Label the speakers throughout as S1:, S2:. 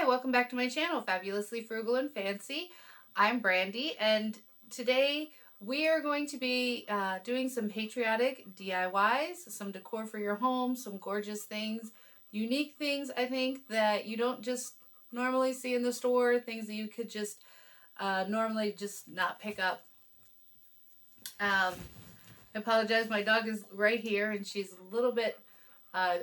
S1: welcome back to my channel, Fabulously Frugal and Fancy. I'm Brandy, and today we are going to be doing some patriotic DIYs, some decor for your home, some gorgeous things, unique things, I think, that you don't just normally see in the store, things that you could just normally just not pick up. I apologize, my dog is right here, and she's a little bit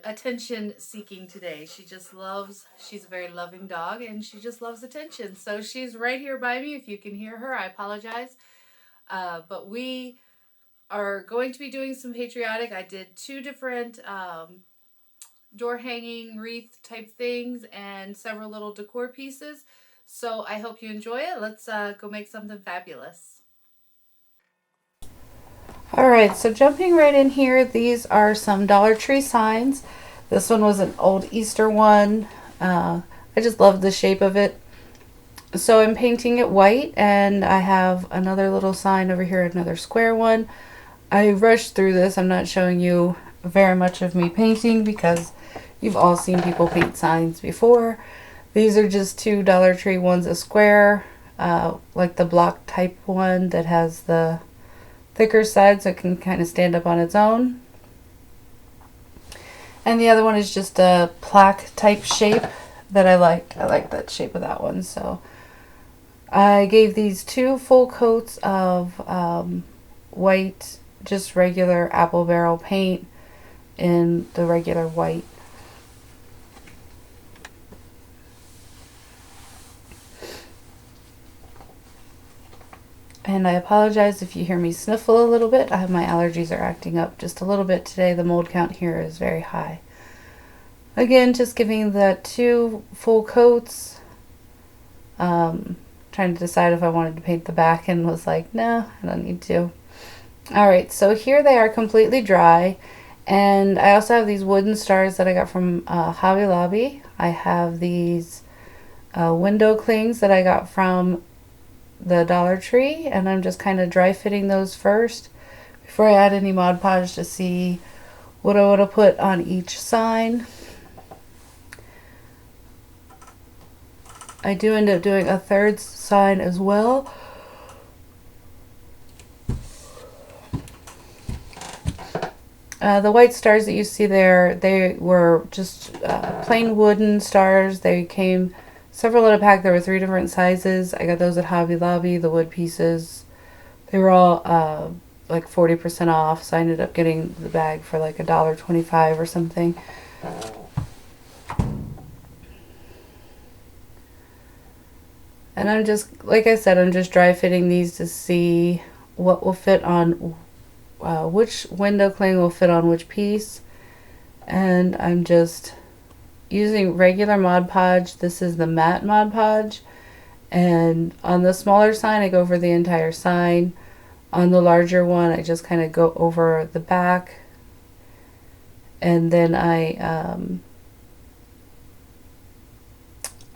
S1: attention seeking today. She's a very loving dog, and she just loves attention. So she's right here by me. If you can hear her, I apologize. But we are going to be doing some patriotic. I did two different door hanging wreath type things and several little decor pieces. So I hope you enjoy it. Let's go make something fabulous. Alright, so jumping right in here, these are some Dollar Tree signs. This one was an old Easter one. I just love the shape of it. So I'm painting it white, and I have another little sign over here, another square one. I rushed through this. I'm not showing you very much of me painting because you've all seen people paint signs before. These are just two Dollar Tree ones, a square, like the block type one that has the thicker side so it can kind of stand up on its own. And the other one is just a plaque type shape that I like. I like that shape of that one. So I gave these two full coats of white, just regular apple barrel paint in the regular white. And I apologize if you hear me sniffle a little bit. My allergies are acting up just a little bit today. The mold count here is very high. Again, just giving the two full coats. Trying to decide if I wanted to paint the back and was like, no, I don't need to. Alright, so here they are completely dry. And I also have these wooden stars that I got from Hobby Lobby. I have these window clings that I got from the Dollar Tree, and I'm just kind of dry fitting those first before I add any Mod Podge to see what I want to put on each sign. I do end up doing a third sign as well. The white stars that you see there, they were just plain wooden stars. They came several in a pack. There were 3 different sizes. I got those at Hobby Lobby, the wood pieces. They were all like 40% off, so I ended up getting the bag for like $1.25 or something. And I'm just, like I said, I'm just dry fitting these to see what will fit on, which window cling will fit on which piece. And I'm just using regular Mod Podge. This is the matte Mod Podge, and on the smaller sign I go over the entire sign. On the larger one I just kind of go over the back, and then I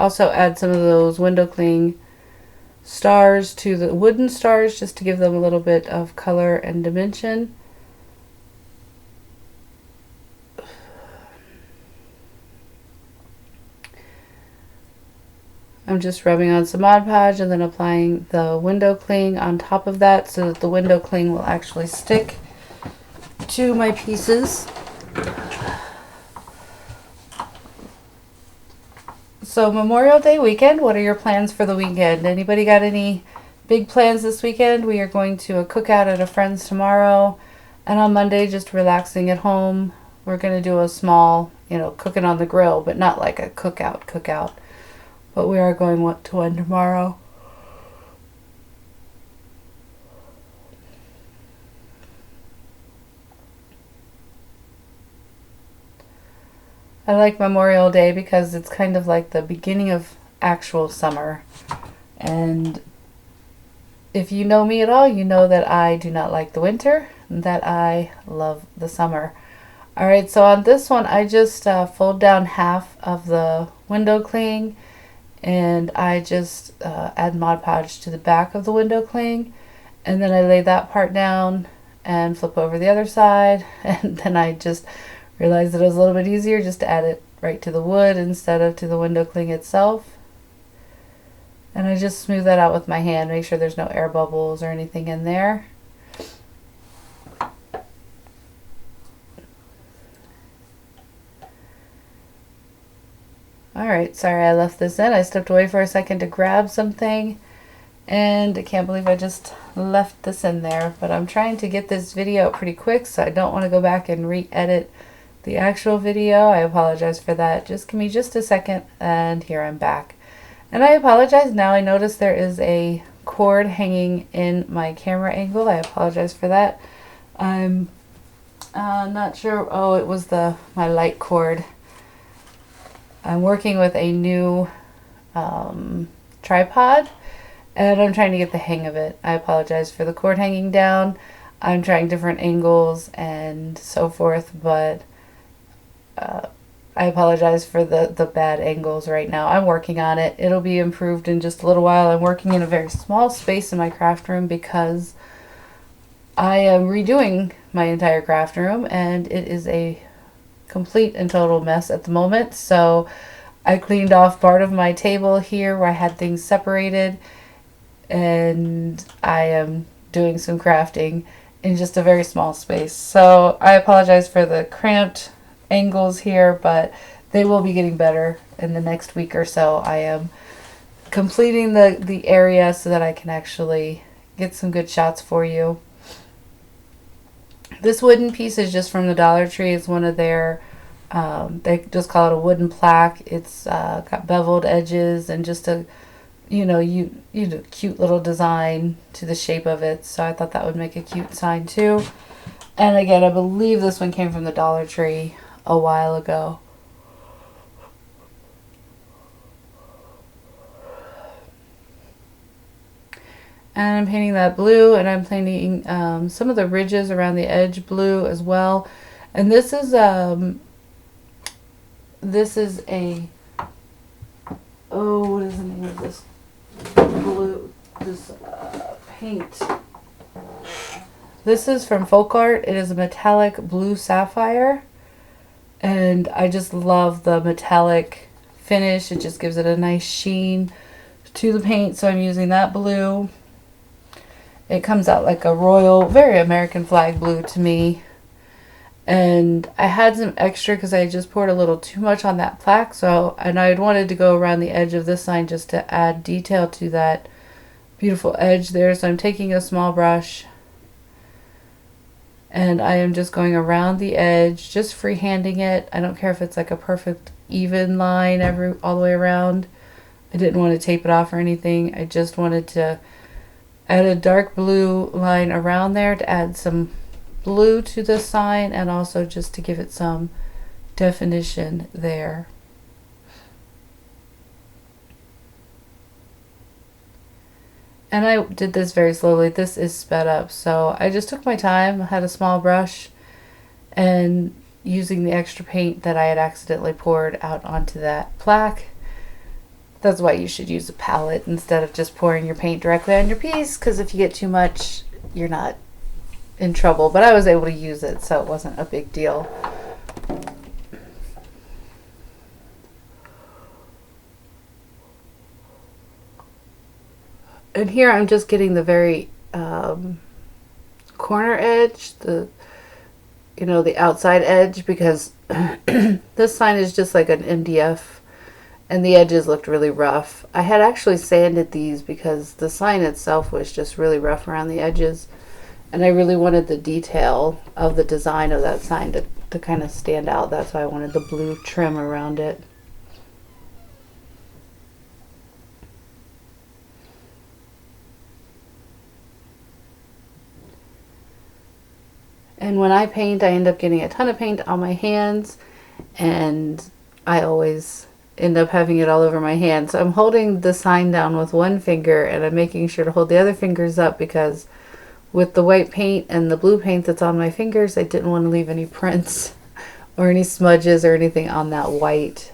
S1: also add some of those window cling stars to the wooden stars just to give them a little bit of color and dimension. I'm just rubbing on some Mod Podge and then applying the window cling on top of that so that the window cling will actually stick to my pieces. So Memorial Day weekend, what are your plans for the weekend? Anybody got any big plans this weekend? We are going to a cookout at a friend's tomorrow, and on Monday just relaxing at home. We're going to do a small, cooking on the grill, but not like a cookout. But we are going to one tomorrow. I like Memorial Day because it's kind of like the beginning of actual summer. And if you know me at all, you know that I do not like the winter, and that I love the summer. Alright, so on this one, I just fold down half of the window cling, and I just add Mod Podge to the back of the window cling, and then I lay that part down and flip over the other side, and then I just realized that it was a little bit easier just to add it right to the wood instead of to the window cling itself. And I just smooth that out with my hand, make sure there's no air bubbles or anything in there. Alright, sorry I left this in. I stepped away for a second to grab something, and I can't believe I just left this in there. But I'm trying to get this video pretty quick, so I don't want to go back and re-edit the actual video. I apologize for that. Just give me just a second, and here I'm back. And I apologize now. I noticed there is a cord hanging in my camera angle. I apologize for that. I'm not sure. Oh, it was my light cord. I'm working with a new tripod, and I'm trying to get the hang of it. I apologize for the cord hanging down. I'm trying different angles and so forth, but I apologize for the bad angles right now. I'm working on it. It'll be improved in just a little while. I'm working in a very small space in my craft room because I am redoing my entire craft room, and it is a complete and total mess at the moment. So I cleaned off part of my table here where I had things separated, and I am doing some crafting in just a very small space. So I apologize for the cramped angles here, but they will be getting better in the next week or so. I am completing the area so that I can actually get some good shots for you. This wooden piece is just from the Dollar Tree. It's one of their, they just call it a wooden plaque. It's got beveled edges and just a, cute little design to the shape of it. So I thought that would make a cute sign too. And again, I believe this one came from the Dollar Tree a while ago. And I'm painting that blue, and I'm painting some of the ridges around the edge blue as well. And this is a oh, what is the name of this blue, this paint? This is from Folk Art. It is a metallic blue sapphire, and I just love the metallic finish. It just gives it a nice sheen to the paint, so I'm using that blue. It comes out like a royal, very American flag blue to me. And I had some extra because I just poured a little too much on that plaque. And I wanted to go around the edge of this sign just to add detail to that beautiful edge there. So I'm taking a small brush, and I am just going around the edge, just freehanding it. I don't care if it's like a perfect even line all the way around. I didn't want to tape it off or anything. I just wanted to add a dark blue line around there to add some blue to the sign, and also just to give it some definition there. And I did this very slowly. This is sped up, so I just took my time, had a small brush, and using the extra paint that I had accidentally poured out onto that plaque. That's why you should use a palette instead of just pouring your paint directly on your piece, because if you get too much, you're not in trouble. But I was able to use it, so it wasn't a big deal. And here I'm just getting the very corner edge, the outside edge, because this sign is just like an MDF. And the edges looked really rough. I had actually sanded these because the sign itself was just really rough around the edges. And I really wanted the detail of the design of that sign to kind of stand out. That's why I wanted the blue trim around it. And when I paint, I end up getting a ton of paint on my hands. And I always end up having it all over my hand. So I'm holding the sign down with one finger, and I'm making sure to hold the other fingers up, because with the white paint and the blue paint that's on my fingers, I didn't want to leave any prints or any smudges or anything on that white.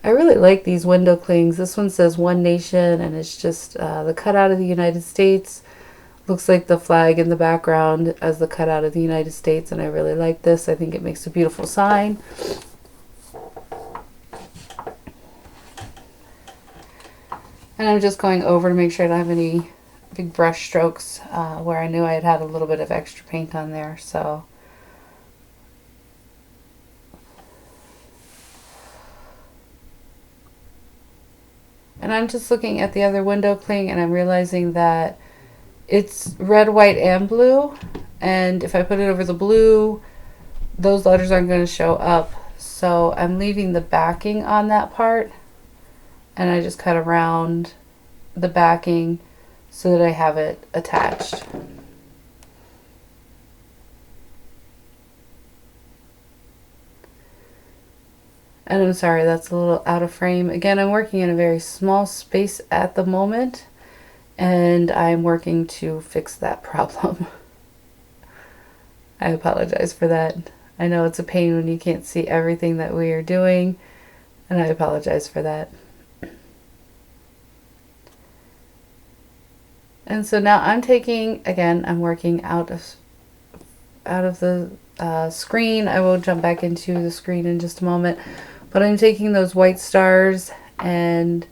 S1: I really like these window clings. This one says One Nation, and it's just the cutout of the United States. Looks like the flag in the background as the cutout of the United States, and I really like this. I think it makes a beautiful sign. And I'm just going over to make sure I don't have any big brush strokes where I knew I had a little bit of extra paint on there. So and I'm just looking at the other window cling and I'm realizing that it's red, white, and blue. And if I put it over the blue, those letters aren't going to show up. So I'm leaving the backing on that part. And I just cut around the backing so that I have it attached. And I'm sorry, that's a little out of frame. Again, I'm working in a very small space at the moment, and I'm working to fix that problem. I apologize for that. I know it's a pain when you can't see everything that we are doing, and I apologize for that. And so now I'm taking, again, I'm working out of the screen. I will jump back into the screen in just a moment. But I'm taking those white stars, and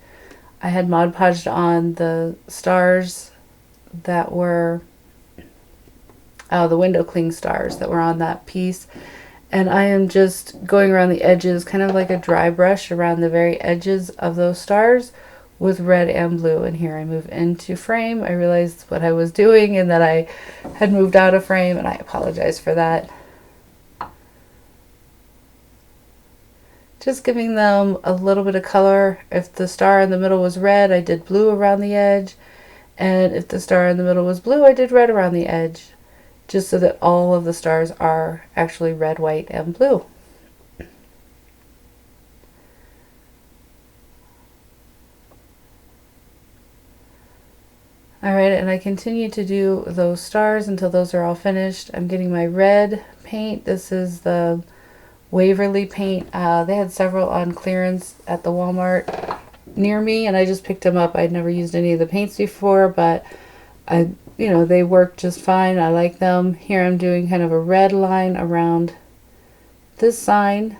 S1: I had Mod Podged on the stars that were the window cling stars that were on that piece. And I am just going around the edges, kind of like a dry brush around the very edges of those stars with red and blue. And here I move into frame. I realized what I was doing and that I had moved out of frame, and I apologize for that. Just giving them a little bit of color. If the star in the middle was red, I did blue around the edge. And if the star in the middle was blue, I did red around the edge. Just so that all of the stars are actually red, white, and blue. Alright, and I continue to do those stars until those are all finished. I'm getting my red paint. This is the Waverly paint. They had several on clearance at the Walmart near me, and I just picked them up. I'd never used any of the paints before, but they work just fine. I like them. Here I'm doing kind of a red line around this sign.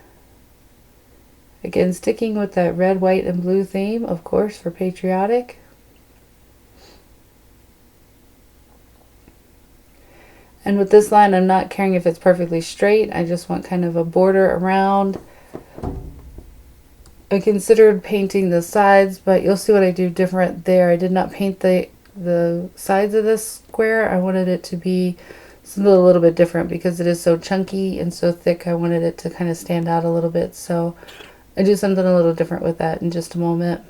S1: Again, sticking with that red, white, and blue theme, of course, for Patriotic. And with this line, I'm not caring if it's perfectly straight. I just want kind of a border around. I considered painting the sides, but you'll see what I do different there. I did not paint the sides of this square. I wanted it to be something a little bit different because it is so chunky and so thick. I wanted it to kind of stand out a little bit. So I do something a little different with that in just a moment.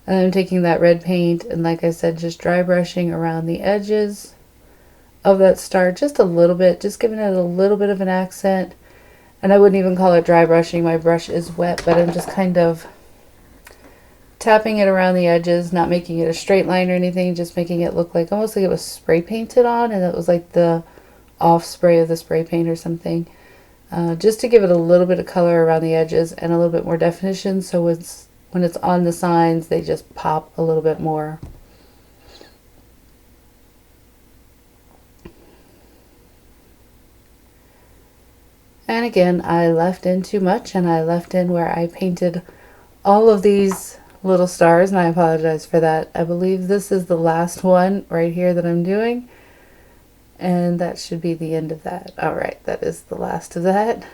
S1: And I'm taking that red paint and, like I said, just dry brushing around the edges of that star just a little bit, just giving it a little bit of an accent. And I wouldn't even call it dry brushing. My brush is wet, but I'm just kind of tapping it around the edges, not making it a straight line or anything, just making it look like almost like it was spray painted on, and it was like the off spray of the spray paint or something. Just to give it a little bit of color around the edges and a little bit more definition, so when it's on the signs, they just pop a little bit more. And again, I left in too much, and I left in where I painted all of these little stars, and I apologize for that. I believe this is the last one right here that I'm doing, and that should be the end of that. Alright, that is the last of that.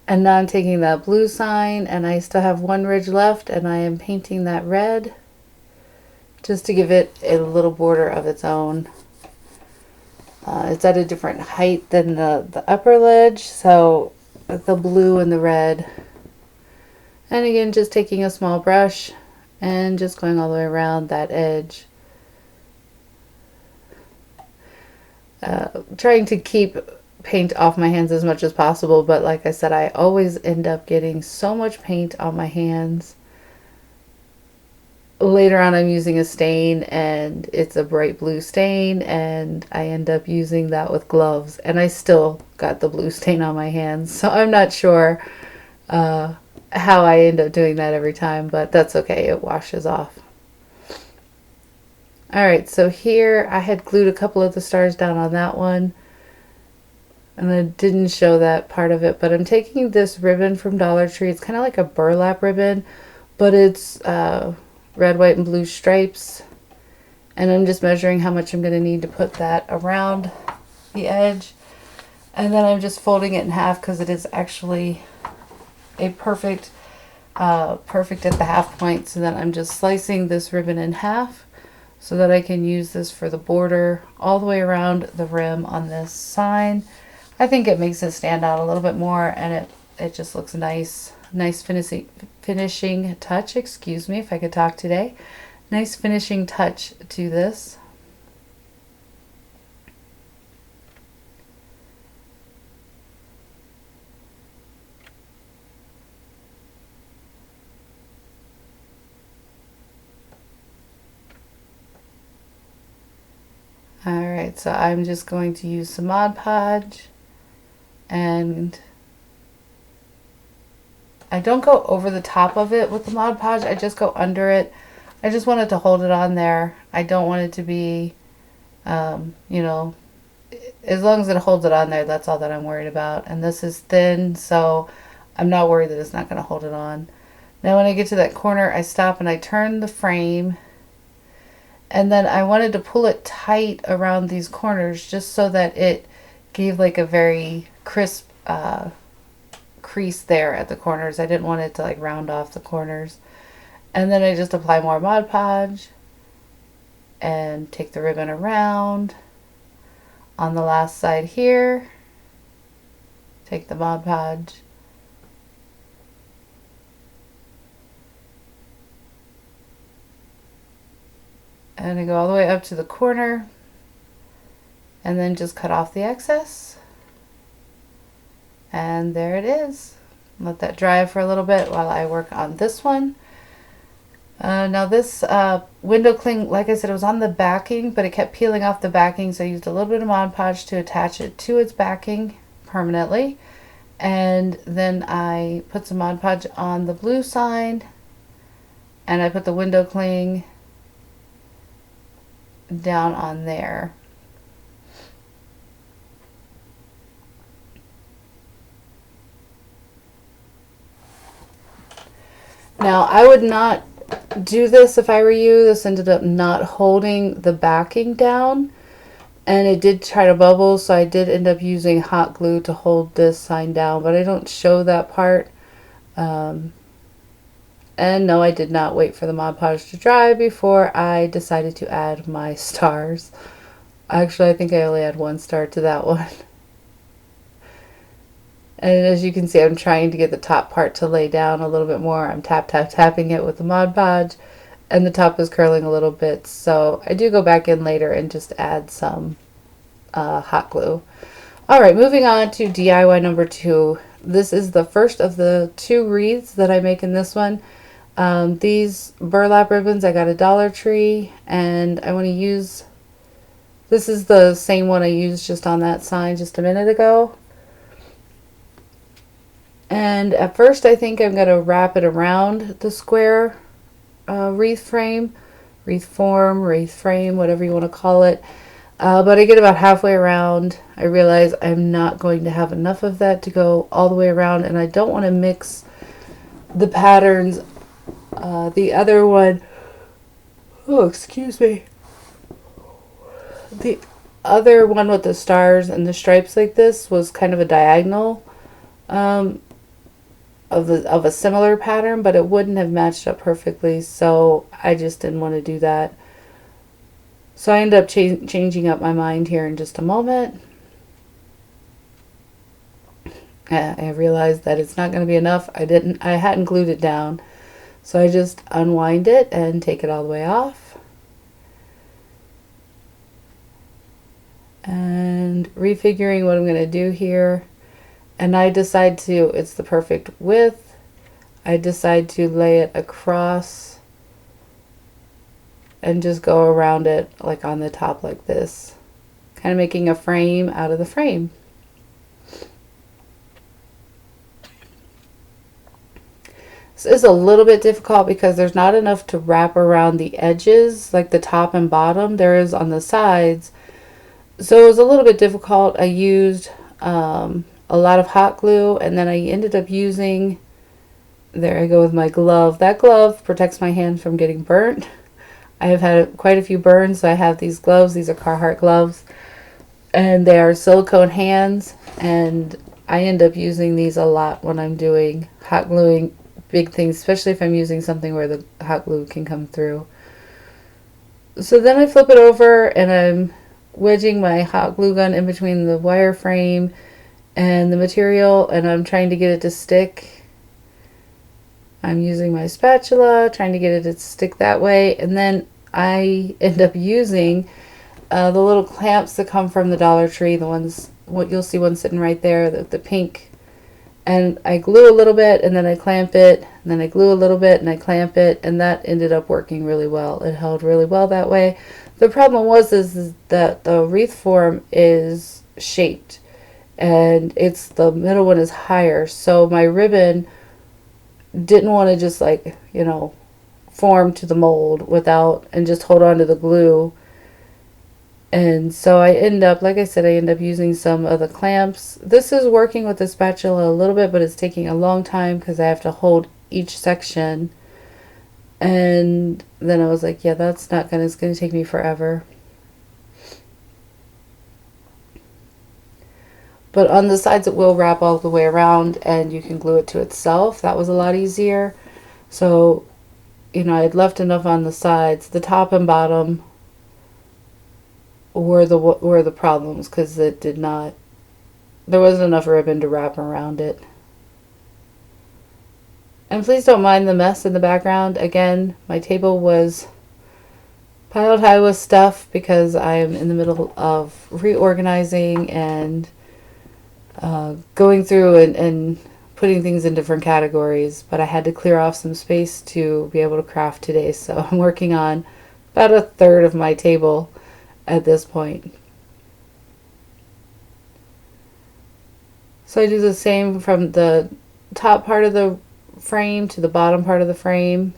S1: And now I'm taking that blue sign, and I still have one ridge left, and I am painting that red just to give it a little border of its own. It's at a different height than the upper ledge, so the blue and the red. And again, just taking a small brush and just going all the way around that edge. Trying to keep paint off my hands as much as possible, but like I said, I always end up getting so much paint on my hands. Later on, I'm using a stain, and it's a bright blue stain, and I end up using that with gloves, and I still got the blue stain on my hands. So I'm not sure how I end up doing that every time, but that's okay. It washes off. Alright, so here I had glued a couple of the stars down on that one, and I didn't show that part of it, but I'm taking this ribbon from Dollar Tree. It's kind of like a burlap ribbon, but it's red, white, and blue stripes. And I'm just measuring how much I'm going to need to put that around the edge. And then I'm just folding it in half because it is actually a perfect at the half point. So then I'm just slicing this ribbon in half so that I can use this for the border all the way around the rim on this sign. I think it makes it stand out a little bit more, and it just looks nice. Nice finishing touch, excuse me if I could talk today. Nice finishing touch to this. Alright, so I'm just going to use some Mod Podge, and I don't go over the top of it with the Mod Podge, I just go under it. I just want it to hold it on there. I don't want it to be, you know, as long as it holds it on there, that's all that I'm worried about. And this is thin, so I'm not worried that it's not going to hold it on. Now when I get to that corner, I stop and I turn the frame. And then I wanted to pull it tight around these corners just so that it gave like a very crisp crease there at the corners. I didn't want it to like round off the corners. And then I just apply more Mod Podge and take the ribbon around on the last side here. Take the Mod Podge. And I go all the way up to the corner and then just cut off the excess. And there it is. Let that dry for a little bit while I work on this one. Now this window cling, like I said, it was on the backing, but it kept peeling off the backing, so I used a little bit of Mod Podge to attach it to its backing permanently. And then I put some Mod Podge on the blue side, and I put the window cling down on there. Now I would not do this if I were you. This ended up not holding the backing down, and it did try to bubble, so I did end up using hot glue to hold this sign down, but I don't show that part. And no, I did not wait for the Mod Podge to dry before I decided to add my stars. Actually, I think I only had one star to that one. And as you can see, I'm trying to get the top part to lay down a little bit more. I'm tapping it with the Mod Podge, and the top is curling a little bit. So I do go back in later and just add some hot glue. Alright, moving on to DIY number 2. This is the first of the 2 wreaths that I make in this one. These burlap ribbons I got at Dollar Tree, and I want to use, this is the same one I used just on that sign just a minute ago. And at first I think I'm going to wrap it around the square wreath frame, wreath form, wreath frame, whatever you want to call it. But I get about halfway around. I realize I'm not going to have enough of that to go all the way around, and I don't want to mix the patterns. The other one, oh, excuse me. The other one with the stars and the stripes like this was kind of a diagonal of a similar pattern, but it wouldn't have matched up perfectly, so I just didn't want to do that. So I ended up changing up my mind here in just a moment. I realized that it's not going to be enough. I hadn't glued it down, so I just unwind it and take it all the way off. And refiguring what I'm going to do here. And I decide to, it's the perfect width. I decide to lay it across and just go around it like on the top like this. Kind of making a frame out of the frame. This is a little bit difficult because there's not enough to wrap around the edges, like the top and bottom. There is on the sides. So it was a little bit difficult. I used a lot of hot glue, and then I ended up using There I go with my glove. That glove protects my hand from getting burnt. I have had quite a few burns, so I have these gloves. These are Carhartt gloves, and they are silicone hands, and I end up using these a lot when I'm doing hot gluing big things, especially if I'm using something where the hot glue can come through. So then I flip it over and I'm wedging my hot glue gun in between the wireframe and the material, and I'm trying to get it to stick. I'm using my spatula, trying to get it to stick that way, and then I end up using the little clamps that come from the Dollar Tree, the ones, what you'll see one sitting right there, the pink. And I glue a little bit, and then I clamp it, and then I glue a little bit, and I clamp it, and that ended up working really well. It held really well that way. The problem is that the wreath form is shaped, and the middle one is higher, so my ribbon didn't want to just form to the mold and just hold on to the glue. And so I end up, like I said, I end up using some of the clamps. This is working with the spatula a little bit, but it's taking a long time because I have to hold each section. And then I was like, yeah, it's going to take me forever. But on the sides it will wrap all the way around and you can glue it to itself. That was a lot easier. So, I had left enough on the sides. The top and bottom were the problems because there wasn't enough ribbon to wrap around it. And please don't mind the mess in the background. Again, my table was piled high with stuff because I am in the middle of reorganizing and going through and putting things in different categories, but I had to clear off some space to be able to craft today, so I'm working on about a third of my table at this point. So I do the same from the top part of the frame to the bottom part of the frame.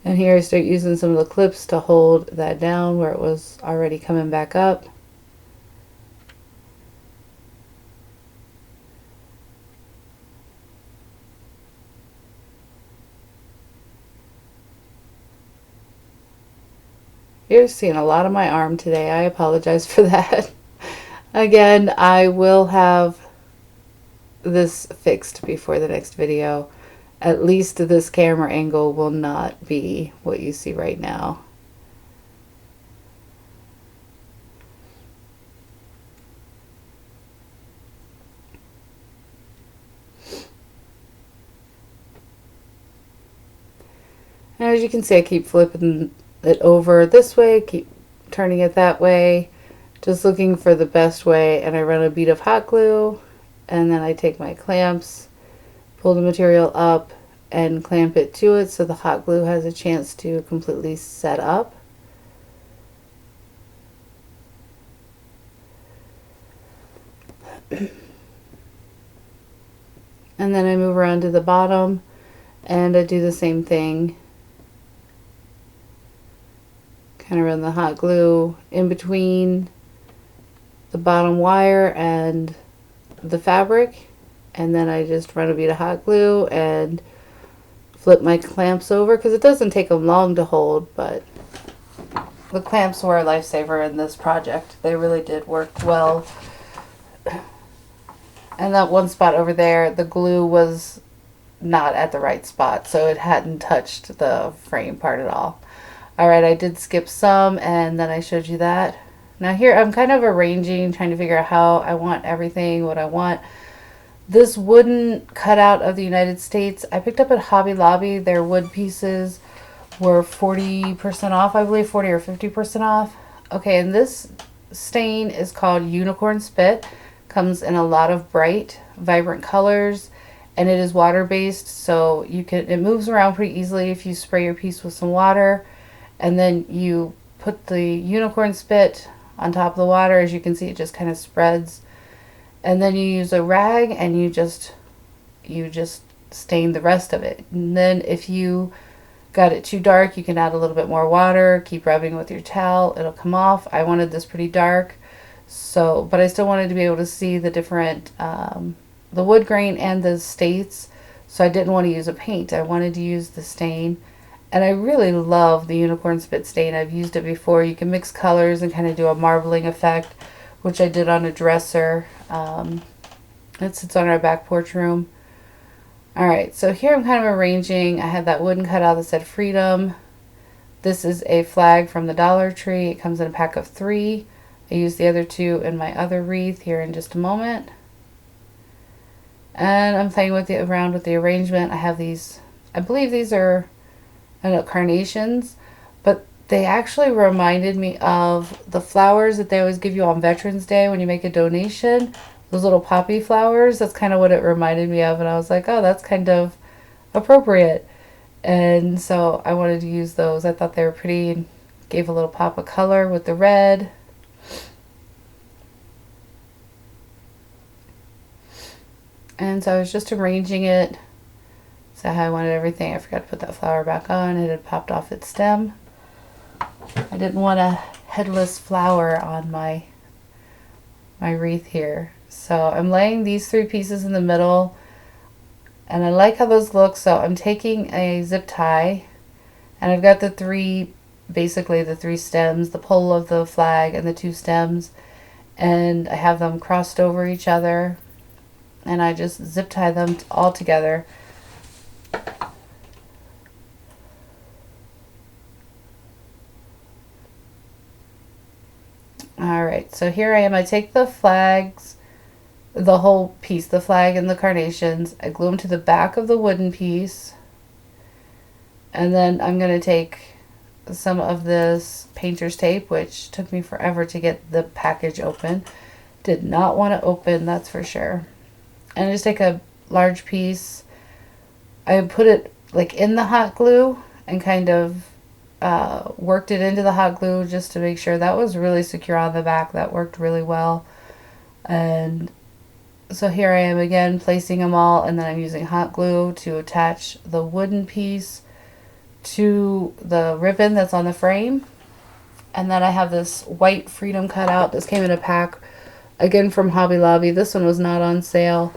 S1: And here I start using some of the clips to hold that down where it was already coming back up. You're seeing a lot of my arm today. I apologize for that. Again, I will have this fixed before the next video. At least this camera angle will not be what you see right now. And as you can see, I keep flipping it over this way, keep turning it that way, just looking for the best way, and I run a bead of hot glue, and then I take my clamps, pull the material up, and clamp it to it so the hot glue has a chance to completely set up. And then I move around to the bottom and I do the same thing. Kind of run the hot glue in between the bottom wire and the fabric, and then I just run a bead of hot glue and flip my clamps over because it doesn't take them long to hold, but the clamps were a lifesaver in this project. They really did work well. And that one spot over there, the glue was not at the right spot, so it hadn't touched the frame part at all. Alright, I did skip some, and then I showed you that. Now here I'm kind of arranging, trying to figure out how I want everything, what I want. This wooden cutout of the United States, I picked up at Hobby Lobby. Their wood pieces were 40% off, I believe, 40 or 50% off. Okay, and this stain is called Unicorn Spit. Comes in a lot of bright, vibrant colors, and it is water-based, so it moves around pretty easily if you spray your piece with some water. And then you put the unicorn spit on top of the water. As you can see, it just kind of spreads. And then you use a rag and you just stain the rest of it. And then if you got it too dark, you can add a little bit more water, keep rubbing with your towel, it'll come off. I wanted this pretty dark, but I still wanted to be able to see the different the wood grain and the states, so I didn't want to use a paint. I wanted to use the stain. And I really love the unicorn spit stain. I've used it before. You can mix colors and kind of do a marbling effect, which I did on a dresser. It sits on our back porch room. Alright, so here I'm kind of arranging. I had that wooden cutout that said Freedom. This is a flag from the Dollar Tree. It comes in a pack of 3. I use the other 2 in my other wreath here in just a moment. And I'm playing around with the arrangement. I have these, I believe these are, I don't know, carnations, but they actually reminded me of the flowers that they always give you on Veterans Day when you make a donation. Those little poppy flowers. That's kind of what it reminded me of, and I was like, oh, that's kind of appropriate. And so I wanted to use those. I thought they were pretty and gave a little pop of color with the red. And so I was just arranging it. So how I wanted everything. I forgot to put that flower back on. It had popped off its stem. I didn't want a headless flower on my wreath here. So I'm laying these 3 pieces in the middle. And I like how those look. So I'm taking a zip tie. And I've got basically the 3 stems. The pole of the flag and the 2 stems. And I have them crossed over each other. And I just zip tie them all together. Alright, so here I am. I take the flags, the whole piece, the flag and the carnations. I glue them to the back of the wooden piece. And then I'm going to take some of this painter's tape, which took me forever to get the package open. Did not want to open, that's for sure. And I just take a large piece. I put it like in the hot glue and kind of worked it into the hot glue just to make sure that was really secure on the back. That worked really well. And so here I am again placing them all, and then I'm using hot glue to attach the wooden piece to the ribbon that's on the frame. And then I have this white Freedom cutout. This came in a pack again from Hobby Lobby. This one was not on sale.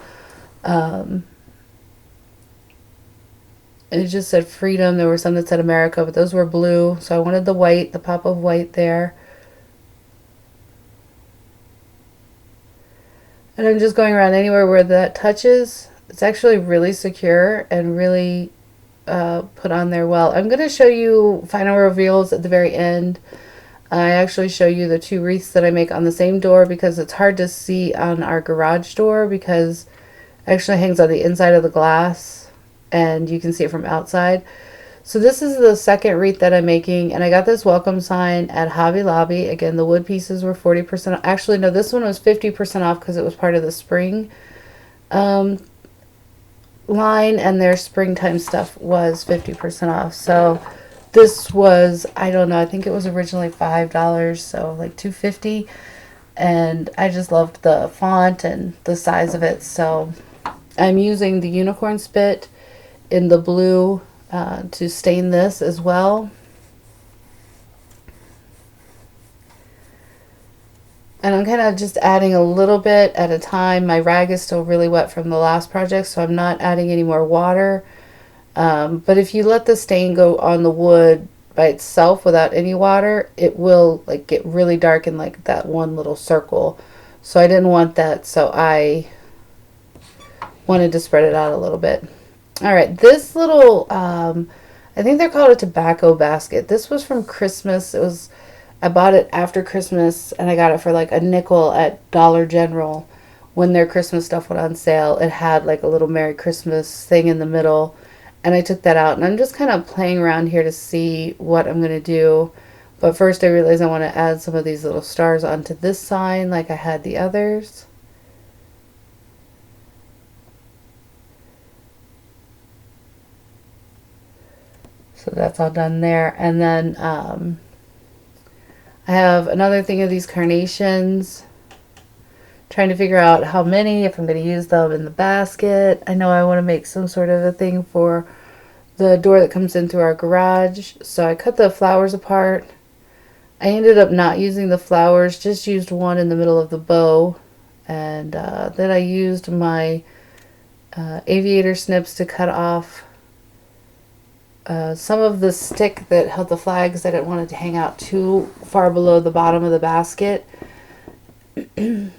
S1: It just said Freedom. There were some that said America, but those were blue. So I wanted the white, the pop of white there. And I'm just going around anywhere where that touches. It's actually really secure and really put on there well. I'm going to show you final reveals at the very end. I actually show you the 2 wreaths that I make on the same door because it's hard to see on our garage door because it actually hangs on the inside of the glass and you can see it from outside. So this is the second wreath that I'm making, and I got this welcome sign at Hobby Lobby. Again, the wood pieces were 40% off. Actually, no, this one was 50% off because it was part of the spring line, and their springtime stuff was 50% off. So this was, I don't know, I think it was originally $5, so like $2.50, and I just loved the font and the size of it. So I'm using the unicorn spit in the blue to stain this as well. And I'm kind of just adding a little bit at a time. My rag is still really wet from the last project, so I'm not adding any more water. But if you let the stain go on the wood by itself without any water, it will like get really dark in like that one little circle. So I didn't want that, so I wanted to spread it out a little bit. Alright, this little, I think they're called a tobacco basket. This was from Christmas. I bought it after Christmas, and I got it for like a nickel at Dollar General when their Christmas stuff went on sale. It had like a little Merry Christmas thing in the middle, and I took that out, and I'm just kind of playing around here to see what I'm going to do. But first I realized I want to add some of these little stars onto this sign like I had the others. So that's all done there. And then I have another thing of these carnations. Trying to figure out how many, if I'm going to use them in the basket. I know I want to make some sort of a thing for the door that comes in through our garage. So I cut the flowers apart. I ended up not using the flowers, just used one in the middle of the bow. And then I used my aviator snips to cut off some of the stick that held the flags. I didn't want it to hang out too far below the bottom of the basket. Kind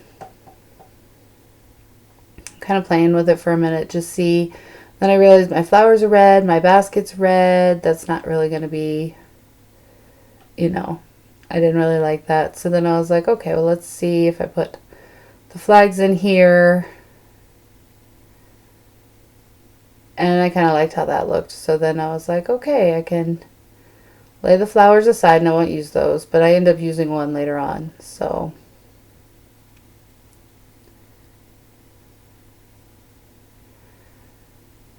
S1: of playing with it for a minute, just see. Then I realized my flowers are red, my basket's red. That's not really going to be, you know, I didn't really like that. So then I was like, okay, well, let's see if I put the flags in here. And I kind of liked how that looked. So then I was like, okay, I can lay the flowers aside and I won't use those. But I end up using one later on. So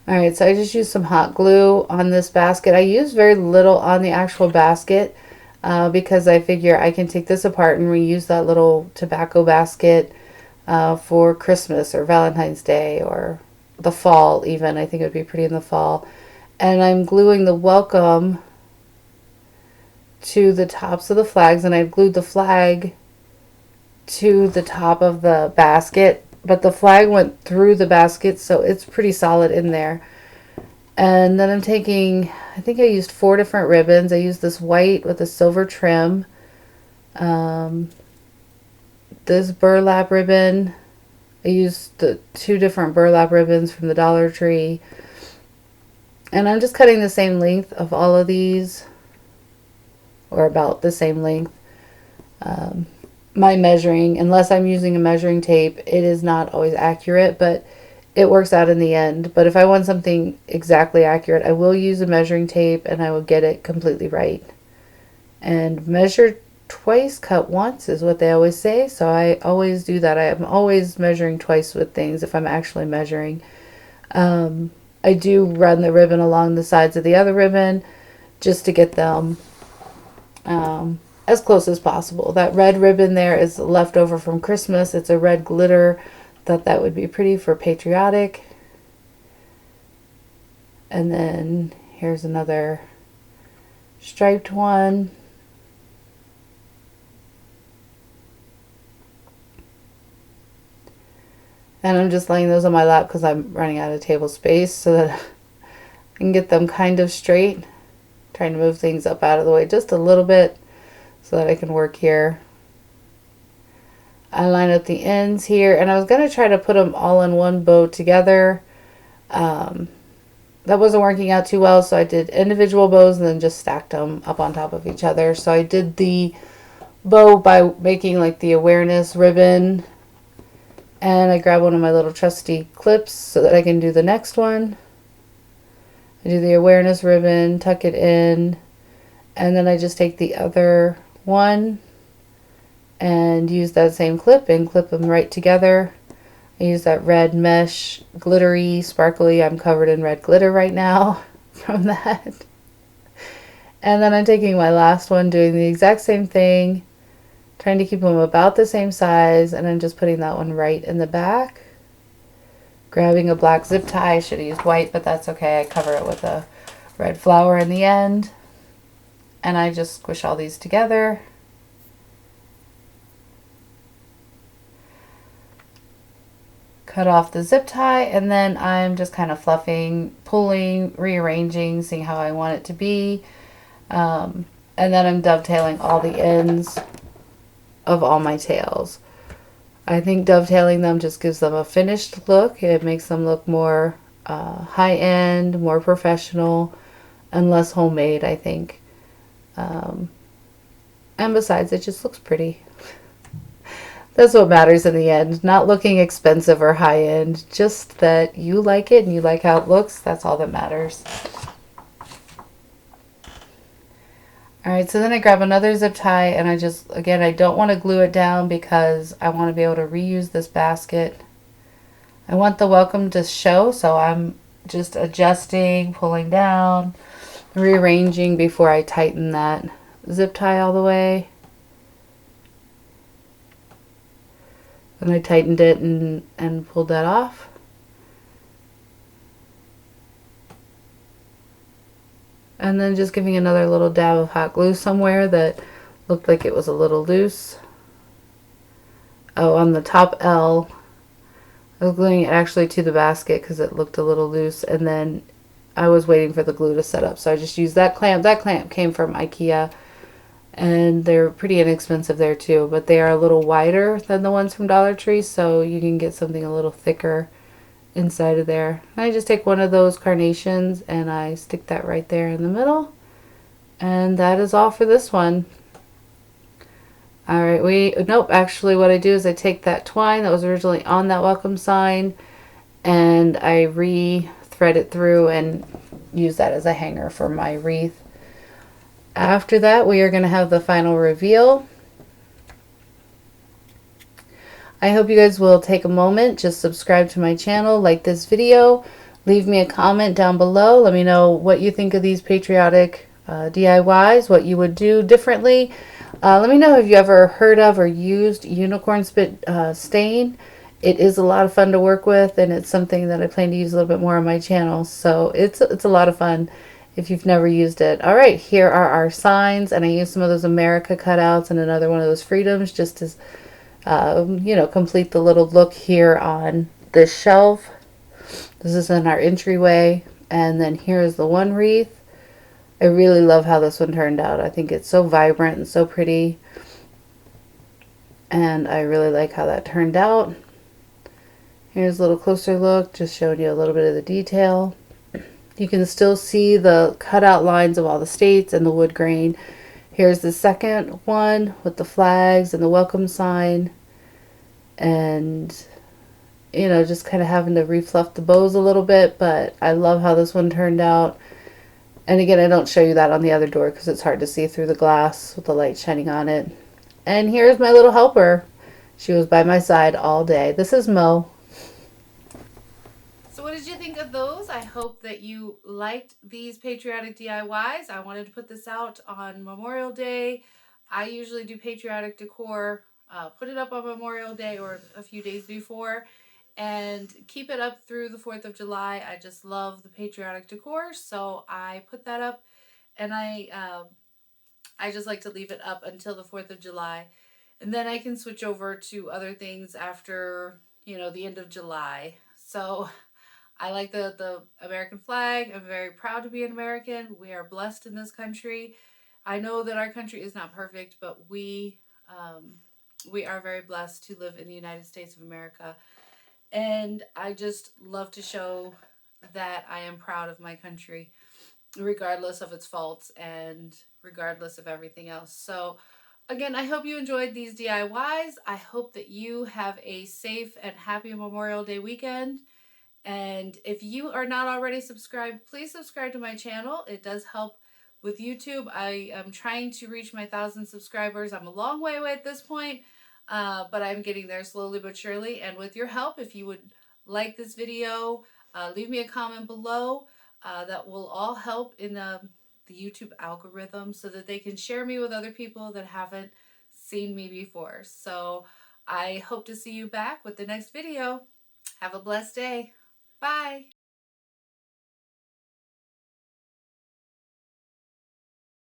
S1: alright, so I just used some hot glue on this basket. I used very little on the actual basket because I figure I can take this apart and reuse that little tobacco basket for Christmas or Valentine's Day or the fall even. I think it would be pretty in the fall. And I'm gluing the welcome to the tops of the flags, and I've glued the flag to the top of the basket, but the flag went through the basket, so it's pretty solid in there. And then I'm taking, I think I used 4 different ribbons. I used this white with a silver trim, this burlap ribbon. I used the 2 different burlap ribbons from the Dollar Tree, and I'm just cutting the same length of all of these, or about the same length. My measuring, unless I'm using a measuring tape, it is not always accurate, but it works out in the end. But if I want something exactly accurate, I will use a measuring tape and I will get it completely right. And measure twice, cut once is what they always say, so I always do that. I am always measuring twice with things if I'm actually measuring. I do run the ribbon along the sides of the other ribbon just to get them as close as possible. That red ribbon there is left over from Christmas. It's a red glitter. Thought that would be pretty for Patriotic. And then here's another striped one. And I'm just laying those on my lap because I'm running out of table space so that I can get them kind of straight. Trying to move things up out of the way just a little bit so that I can work here. I line up the ends here, and I was going to try to put them all in one bow together. That wasn't working out too well, so I did individual bows and then just stacked them up on top of each other. So I did the bow by making like the awareness ribbon, and I grabbed one of my little trusty clips so that I can do the next one. I do the awareness ribbon, tuck it in, and then I just take the other one and use that same clip and clip them right together. I use that red mesh, glittery, sparkly. I'm covered in red glitter right now from that. And then I'm taking my last one, doing the exact same thing, trying to keep them about the same size, and I'm just putting that one right in the back. Grabbing a black zip tie. I should have used white, but that's okay. I cover it with a red flower in the end. And I just squish all these together. Cut off the zip tie, and then I'm just kind of fluffing, pulling, rearranging, seeing how I want it to be. And then I'm dovetailing all the ends of all my tails. I think dovetailing them just gives them a finished look. It makes them look more high-end, more professional, and less homemade, I think. And besides, it just looks pretty. That's what matters in the end. Not looking expensive or high-end, just that you like it and you like how it looks. That's all that matters. Alright, so then I grab another zip tie, and I just, again, I don't want to glue it down because I want to be able to reuse this basket. I want the welcome to show, so I'm just adjusting, pulling down, rearranging before I tighten that zip tie all the way. And I tightened it and pulled that off. And then just giving another little dab of hot glue somewhere that looked like it was a little loose. Oh, on the top L, I was gluing it actually to the basket because it looked a little loose, and then I was waiting for the glue to set up, so I just used that clamp. That clamp came from IKEA, and they're pretty inexpensive there too, but they are a little wider than the ones from Dollar Tree, so you can get something a little thicker inside of there. I just take one of those carnations and I stick that right there in the middle, and that is all for this one. Alright, nope, actually what I do is I take that twine that was originally on that welcome sign and I re-thread it through and use that as a hanger for my wreath. After that, we are going to have the final reveal. I hope you guys will take a moment, just subscribe to my channel, like this video, leave me a comment down below. Let me know what you think of these patriotic DIYs, what you would do differently. Let me know if you ever heard of or used unicorn spit stain. It is a lot of fun to work with, and it's something that I plan to use a little bit more on my channel. So it's a lot of fun if you've never used it. All right, here are our signs, and I used some of those America cutouts and another one of those Freedoms just to, you know, complete the little look here on this shelf. This is in our entryway, and then here's the one wreath. I really love how this one turned out. I think it's so vibrant and so pretty. And I really like how that turned out. Here's a little closer look, just showing you a little bit of the detail. You can still see the cutout lines of all the states and the wood grain. Here's the second one with the flags and the welcome sign. And, you know, just kind of having to refluff the bows a little bit, but I love how this one turned out. And again, I don't show you that on the other door because it's hard to see through the glass with the light shining on it. And here's my little helper. She was by my side all day. This is Mo. So what did you think of those? I hope that you liked these patriotic DIYs. I wanted to put this out on Memorial Day. I usually do patriotic decor, put it up on Memorial Day or a few days before, and keep it up through the 4th of July. I just love the patriotic decor, so I put that up, and I just like to leave it up until the 4th of July. And then I can switch over to other things after, you know, the end of July. So I like the American flag. I'm very proud to be an American. We are blessed in this country. I know that our country is not perfect, but we are very blessed to live in the United States of America. And I just love to show that I am proud of my country, regardless of its faults and regardless of everything else. So again, I hope you enjoyed these DIYs. I hope that you have a safe and happy Memorial Day weekend. And if you are not already subscribed, please subscribe to my channel. It does help with YouTube. I am trying to reach my 1,000 subscribers. I'm a long way away at this point, but I'm getting there slowly but surely. And with your help, if you would like this video, leave me a comment below. That will all help in the YouTube algorithm so that they can share me with other people that haven't seen me before. So I hope to see you back with the next video. Have a blessed day. Bye.